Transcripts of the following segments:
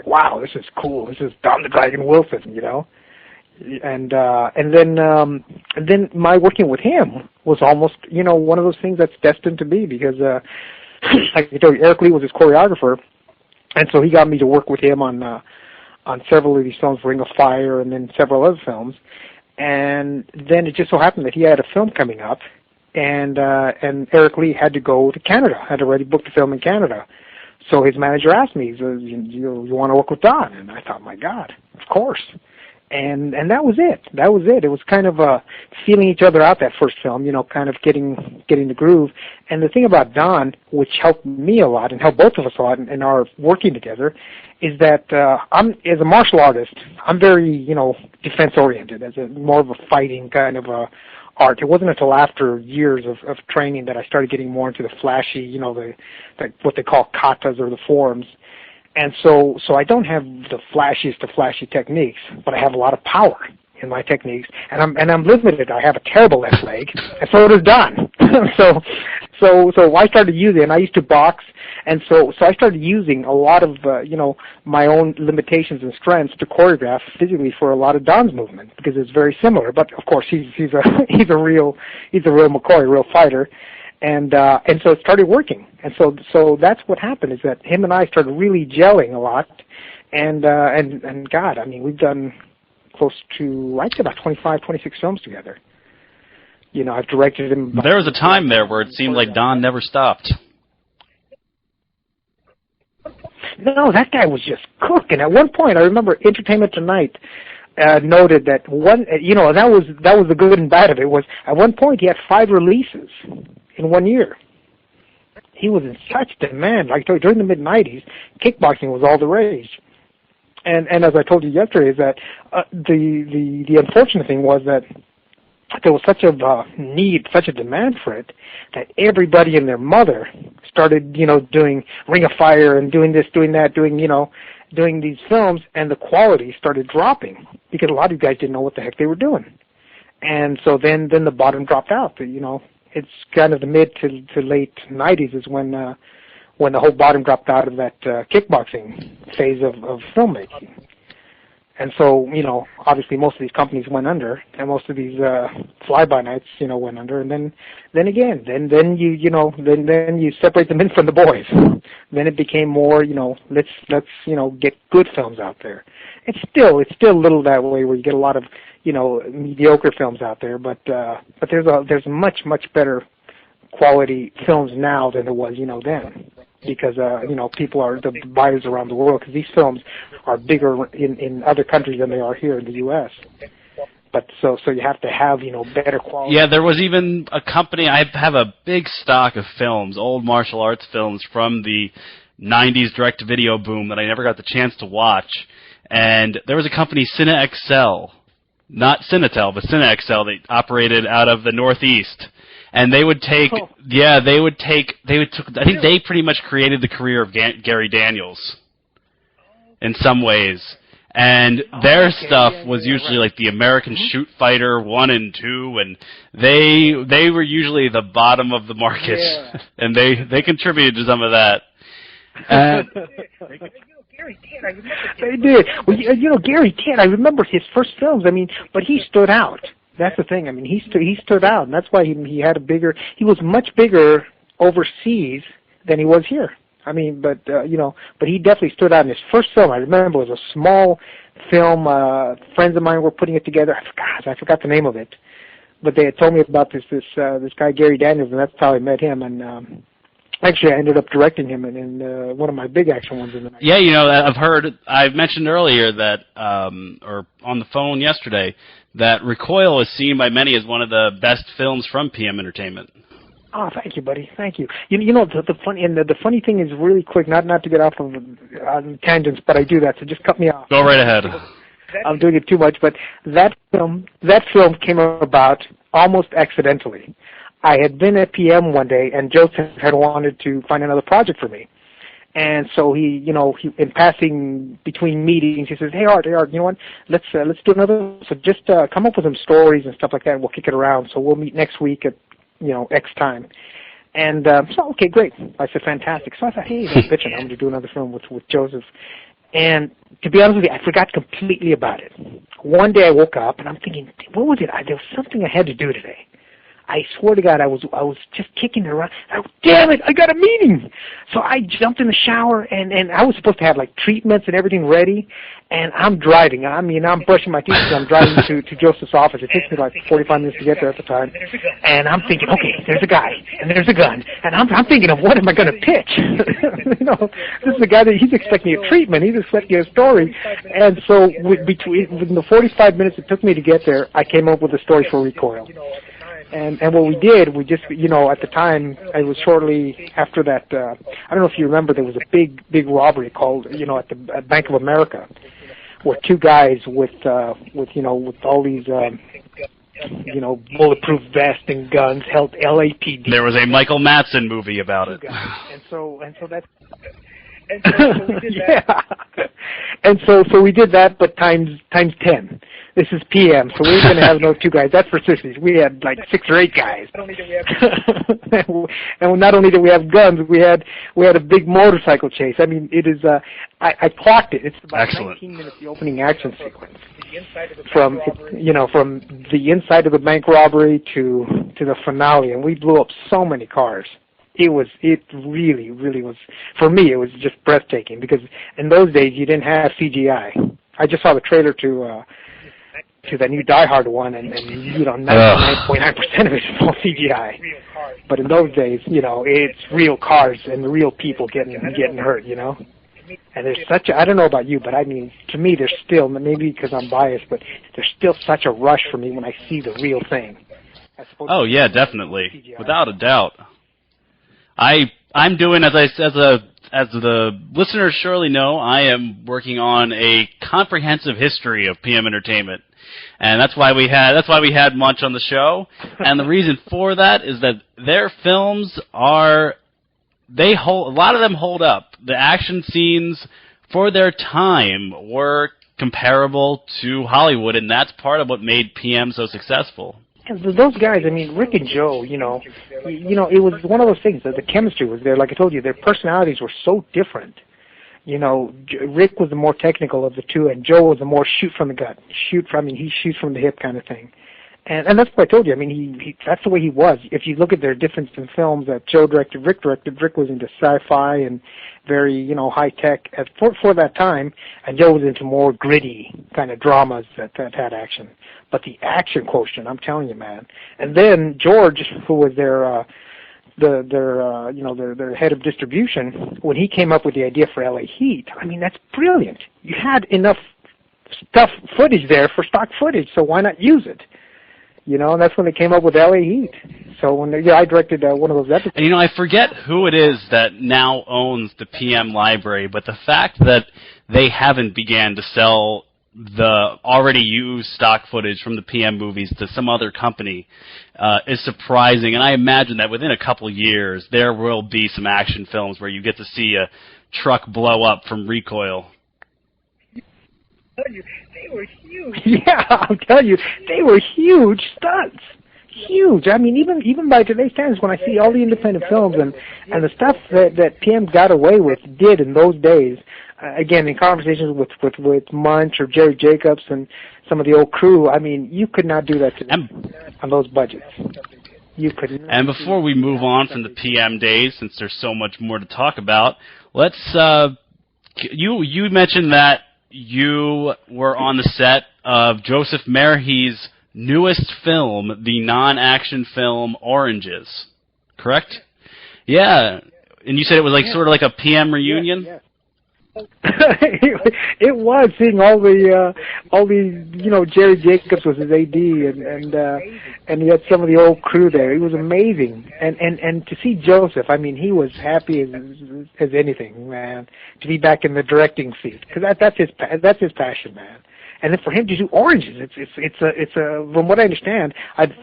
wow, this is cool. This is Don the Dragon Wilson, you know. And then my working with him was almost, you know, one of those things that's destined to be, because like I told you, Eric Lee was his choreographer, and so he got me to work with him on several of these films, Ring of Fire, and then several other films. And then it just so happened that he had a film coming up, and Eric Lee had to go to Canada, had already booked the film in Canada. So his manager asked me, he says, you want to work with Don? And I thought, my God, of course. And that was it. That was it. It was kind of feeling each other out, that first film, you know, kind of getting the groove. And the thing about Don, which helped me a lot and helped both of us a lot in our working together, is that as a martial artist, I'm very, you know, defense-oriented, as more of a fighting kind of art. It wasn't until after years of training that I started getting more into the flashy, you know, the what they call katas, or the forms. And so I don't have the flashiest of flashy techniques, but I have a lot of power in my techniques, and I'm limited. I have a terrible left leg, and so does Don. so I started using, and I used to box, and so I started using a lot of you know, my own limitations and strengths to choreograph physically for a lot of Don's movement, because it's very similar. But of course, he's a real McCoy, a real fighter. And so it started working, and so that's what happened, is that him and I started really gelling a lot, and God, I mean, we've done close to, I'd say, about 25, 26 films together. You know, I've directed him. There was a time there where it seemed like Don never stopped. No, that guy was just cooking. At one point, I remember Entertainment Tonight noted that one, you know, that was the good and bad of it, was at one point he had 5 releases in 1 year. He was in such demand. Like during the mid-'90s, kickboxing was all the rage. And as I told you yesterday, is that the unfortunate thing was that there was such a need, such a demand for it, that everybody and their mother started, you know, doing Ring of Fire and doing this, doing that, doing these films, and the quality started dropping because a lot of you guys didn't know what the heck they were doing. And so then the bottom dropped out. You know, it's kind of the mid to late 90s is when the whole bottom dropped out of that kickboxing phase of filmmaking. And so, you know, obviously most of these companies went under, and most of these fly-by-nights, you know, went under. And then you separate the men from the boys. Then it became more, you know, let's you know, get good films out there. It's still a little that way, where you get a lot of, you know, mediocre films out there. But there's much better quality films now than there was, you know, then. Because you know, people are the buyers around the world, because these films are bigger in other countries than they are here in the U.S. But so you have to have, you know, better quality. Yeah, there was even a company. I have a big stock of films, old martial arts films from the '90s direct-to-video boom that I never got the chance to watch. And there was a company, CineXL, not Cinetel, but CineXL, that operated out of the Northeast. And they would take, I think they pretty much created the career of Gary Daniels in some ways. And their stuff was usually like the American Shoot Fighter 1 and 2, and they were usually the bottom of the market. Yeah. And they contributed to some of that. Gary did. I remember. They did. Well, you know, Gary did. I remember his first films. I mean, but he stood out. That's the thing. I mean, he stood out, and that's why he had he was much bigger overseas than he was here. I mean, but you know, but he definitely stood out in his first film. I remember it was a small film. Friends of mine were putting it together. I forgot the name of it, but they had told me about this guy Gary Daniels, and that's how I met him. And actually, I ended up directing him in one of my big action ones in the night. Yeah, you know, I've mentioned earlier that, or on the phone yesterday, that Recoil is seen by many as one of the best films from PM Entertainment. Oh, thank you, buddy. Thank you. You know, the funny thing is, really quick, not to get off of tangents, but I do that, so just cut me off. Go right ahead. I'm doing it too much, but that film came about almost accidentally. I had been at PM one day, and Joseph had wanted to find another project for me. And so he in passing between meetings, he says, "Hey Art, you know what? Let's do another. So just come up with some stories and stuff like that. And we'll kick it around. So we'll meet next week at X time." And so okay, great. I said, fantastic. So I thought, hey, bitchin', I'm going to do another film with Joseph. And to be honest with you, I forgot completely about it. One day I woke up and I'm thinking, what was it? There was something I had to do today. I swear to God, I was just kicking it around. Damn it, I got a meeting. So I jumped in the shower, and I was supposed to have like treatments and everything ready, and I'm driving. I mean, I'm brushing my teeth because I'm driving to Joseph's office. It takes me like 45 minutes to get there at the time. And I'm thinking, okay, there's a guy, and there's a gun. And I'm thinking of what am I going to pitch? This is a guy that he's expecting a treatment. He's expecting a story. And so within the 45 minutes it took me to get there, I came up with a story for Recoil. And what we did, we just, at the time, it was shortly after that, I don't know if you remember, there was a big robbery called, at Bank of America, where two guys with all these, bulletproof vests and guns held LAPD. There was a Michael Madsen movie about it. And so that's... yeah. And so we did that, but times 10. This is PM, so we were going to have no two guys. That's for 60s. We had like 6 or 8 guys. And not only did we have guns, we had a big motorcycle chase. I mean, it is. I clocked it. It's about Excellent. 19 minutes. The opening action sequence from the inside of the bank robbery to the finale, and we blew up so many cars. It really was, for me, it was just breathtaking, because in those days you didn't have CGI. I just saw the trailer to the new Die Hard one, and 99.9% of it is all CGI. But in those days, it's real cars and real people getting hurt, And there's I don't know about you, but I mean, to me, there's still, maybe because I'm biased, but there's still such a rush for me when I see the real thing. Oh yeah, definitely, without a doubt. I'm doing, as the listeners surely know, I am working on a comprehensive history of PM Entertainment, and that's why we had Munch on the show. And the reason for that is that their films a lot of them hold up. The action scenes for their time were comparable to Hollywood, and that's part of what made PM so successful. Those guys, I mean, Rick and Joe, it was one of those things that the chemistry was there. Like I told you, their personalities were so different. Rick was the more technical of the two, and Joe was the more shoot from the gut, he shoots from the hip kind of thing. And that's what I told you. I mean, that's the way he was. If you look at their difference in films that Joe directed, Rick was into sci-fi and very, high tech for that time, and Joe was into more gritty kind of dramas that had action. But the action quotient, I'm telling you, man. And then George, who was their head of distribution, when he came up with the idea for LA Heat, I mean, that's brilliant. You had enough footage there for stock footage, so why not use it? And that's when they came up with LA Heat. So when I directed one of those episodes. And, I forget who it is that now owns the PM library, but the fact that they haven't began to sell the already used stock footage from the PM movies to some other company is surprising. And I imagine that within a couple years, there will be some action films where you get to see a truck blow up from recoil. They were huge. Yeah, I'll tell you, they were huge stunts. Huge. I mean, even by today's standards, when I see all the independent films and the stuff that PM got away with, did in those days, again, in conversations with Munch or Jerry Jacobs and some of the old crew, I mean, you could not do that today on those budgets. You could not. And before we move on from the PM days, since there's so much more to talk about, let's. You mentioned that you were on the set of Joseph Merhi's newest film, the non-action film Oranges, correct? Yeah. And you said it was like sort of like a PM reunion? Yeah. It was, seeing all the Jerry Jacobs was his AD, and he had some of the old crew there. It was amazing, and to see Joseph, I mean, he was happy as anything, man, to be back in the directing seat, because that's his passion, man. And then for him to do Oranges, it's a from what I understand,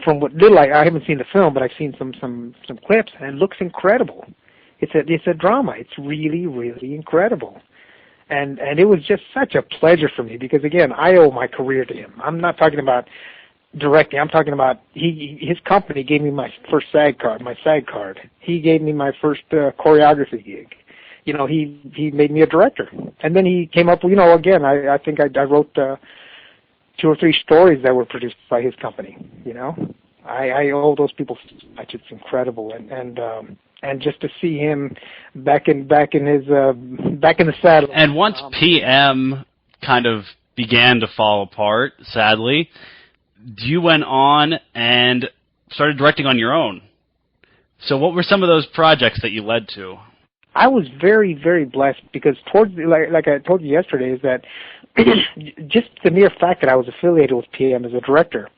from what little I haven't seen the film, but I've seen some clips, and it looks incredible. It's a drama. It's really, really incredible. And it was just such a pleasure for me, because again, I owe my career to him. I'm not talking about directing. I'm talking about his company gave me my first SAG card, my SAG card. He gave me my first choreography gig. he made me a director. And then he came up, again, I think I wrote 2 or 3 stories that were produced by his company. I owe those people so much. It's incredible, and just to see him back in the saddle. And once PM kind of began to fall apart, sadly, you went on and started directing on your own. So what were some of those projects that you led to? I was very, very blessed because like I told you yesterday, is that just the mere fact that I was affiliated with PM as a director,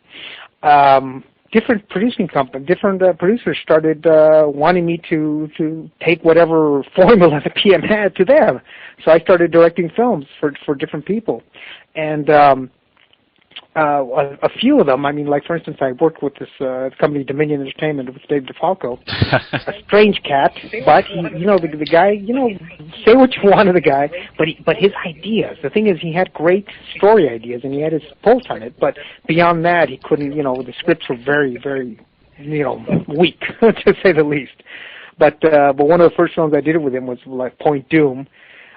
different producers started wanting me to take whatever formula the PM had to them. So I started directing films for different people, and a few of them. I mean, like for instance, I worked with this company Dominion Entertainment with Dave DeFalco, a strange cat, but the guy. Say what you want of the guy, but his ideas. The thing is, he had great story ideas, and he had his pulse on it. But beyond that, he couldn't. The scripts were very, very, weak to say the least. But one of the first films I did it with him was like Point Doom,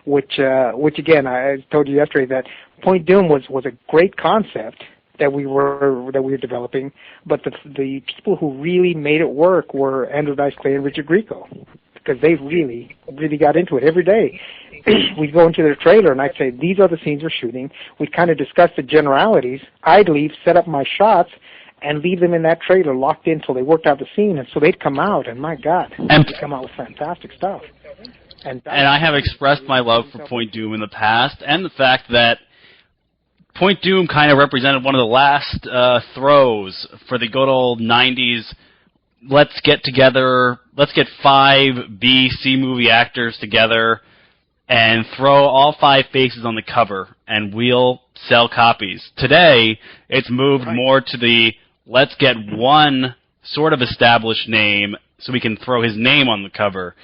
which again I told you yesterday that Point Doom was a great concept that we were developing, but the people who really made it work were Andrew Dice Clay and Richard Grieco, because they really got into it every day. We'd go into their trailer and I'd say, these are the scenes we're shooting. We'd kind of discuss the generalities. I'd leave, set up my shots, and leave them in that trailer locked in until they worked out the scene, and so they'd come out, and my God, they'd come out with fantastic stuff. And I have expressed my love for Point Doom in the past, and the fact that Point Doom kind of represented one of the last throws for the good old 90s, let's get together, let's get 5 B, C movie actors together and throw all 5 faces on the cover, and we'll sell copies. Today, it's moved more to the let's get one sort of established name so we can throw his name on the cover.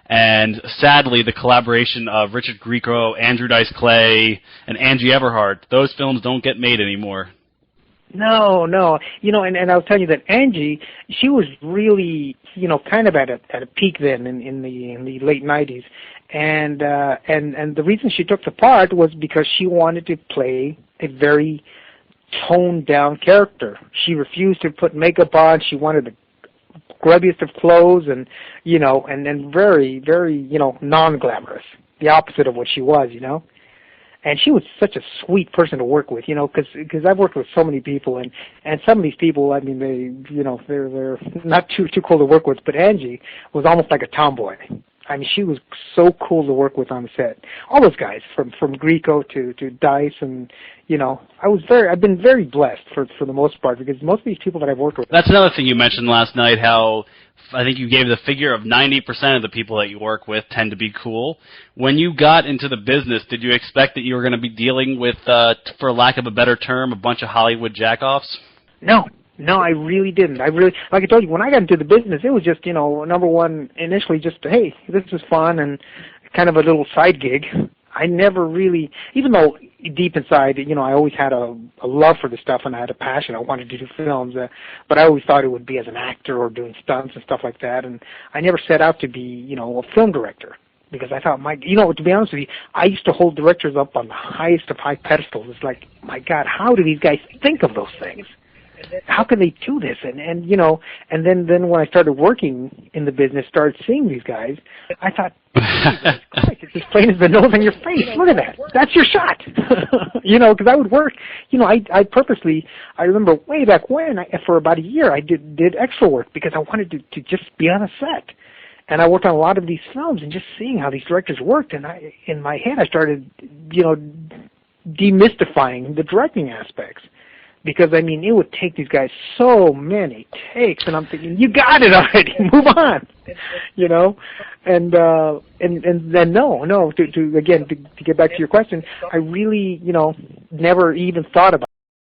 And sadly, the collaboration of Richard Grieco, Andrew Dice Clay, and Angie Everhart, those films don't get made anymore. No. And I'll tell you that Angie, she was really, kind of at a peak then in the late 90s. And the reason she took the part was because she wanted to play a very toned down character. She refused to put makeup on. She wanted the grubbiest of clothes, and very, very, non-glamorous, the opposite of what she was, And she was such a sweet person to work with, because I've worked with so many people, and some of these people, I mean, they're not too cool to work with, but Angie was almost like a tomboy. I mean, she was so cool to work with on the set. All those guys, from Grieco to Dice, and I've been very blessed for the most part, because most of these people that I've worked with. That's another thing you mentioned last night, how I think you gave the figure of 90% of the people that you work with tend to be cool. When you got into the business, did you expect that you were going to be dealing with, for lack of a better term, a bunch of Hollywood jackoffs? No, I really didn't. Like I told you, when I got into the business, it was just, number one, initially just, hey, this is fun and kind of a little side gig. I never really, even though deep inside, I always had a love for the stuff and I had a passion. I wanted to do films, but I always thought it would be as an actor or doing stunts and stuff like that. And I never set out to be, a film director, because I thought, to be honest with you, I used to hold directors up on the highest of high pedestals. It's like, my God, how do these guys think of those things? How can they do this? And then when I started working in the business, started seeing these guys, I thought, Jesus Christ, it's as plain as the nose on your face. Look at that. That's your shot. Because I would work, I purposely, I remember way back when, for about a year, I did extra work because I wanted to just be on a set. And I worked on a lot of these films and just seeing how these directors worked. And in my head, I started, demystifying the directing aspects. Because, it would take these guys so many takes, and I'm thinking, you got it already, move on, And then to get back to your question, I really, never even thought about